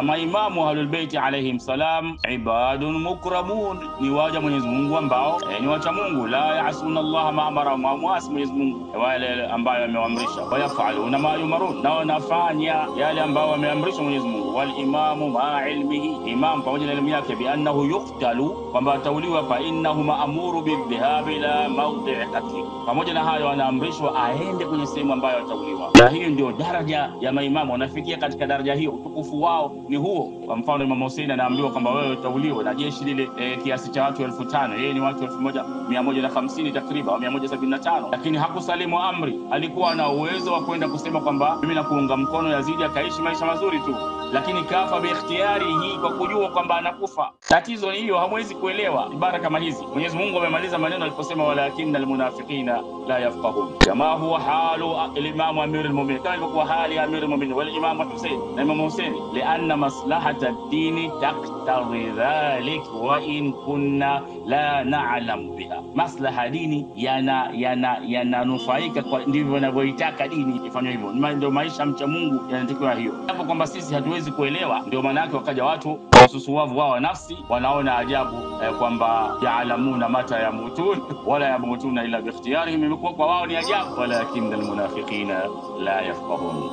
maimamu ahlul bait alayhim salam ibadun mukramun, ni waja Mwenyezi Mungu ambao ni wacha Mungu, la yaasuna Allah ma amara, muasi Mwenyezi Mungu wale ambayo amewaamrisha, wayafaluna ma yumarun, na wanafanya yale ambayo ameamrisha Mwenyezi Mungu. Wal imamu ma ilmihi, imam pamoja na elimu yake, bi annahu yuqtalu, kwamba atauliwa, fa innahu ma'muru bidhhab ila mawdi' qatli, pamoja na hayo anaamrishwa aende kwenye sehemu ambayo atauliwa. Na hiyo ndio daraja ya maimamu, wanafikia katika daraja hiyo, utukufu wao ni huo. Kwa mfano Imam Hussein anaambiwa kwamba wewe utauliwa na jeshi lile kiasi cha watu 5,000, yeye ni watu 1150 takriban au 175, lakini hakusalimu amri. Alikuwa na uwezo wa kwenda kusema kwamba mimi nakuunga mkono Yazidi akaishi maisha mazuri tu, lakini kafa bi ikhtiyari hii, kwa kujua kwamba anakufa. Tatizo ni hiyo, hamwezi kuelewa ibara kama hizi. Mwenyezi Mungu amemaliza maneno aliposema walakinna almunafiqina la yafqahun, kama huwa halu al-imam amir al-mu'minin, kama ilikuwa hali amir al-mu'minin wal imam Hussein na Imam Hussein, lianna maslahata ad-din taqtadi dhalik wa in kunna la na'lam biha, maslaha dini yananufaika kwa ndivyo wanavyoitaka dini ifanywe hivyo. Ndio maisha mcha Mungu yanatakiwa hiyo. Hapo kwamba sisi hatuwezi kuelewa, ndio maana yake wakaja watu wasusuwavu wao nafsi, wanaona ajabu kwamba yaalamuna mata yamutun wala yamutuna illa bi ikhtiyarihim, imekuwa kwa wao ni ajabu. Walakin almunafiqina la yafqahun.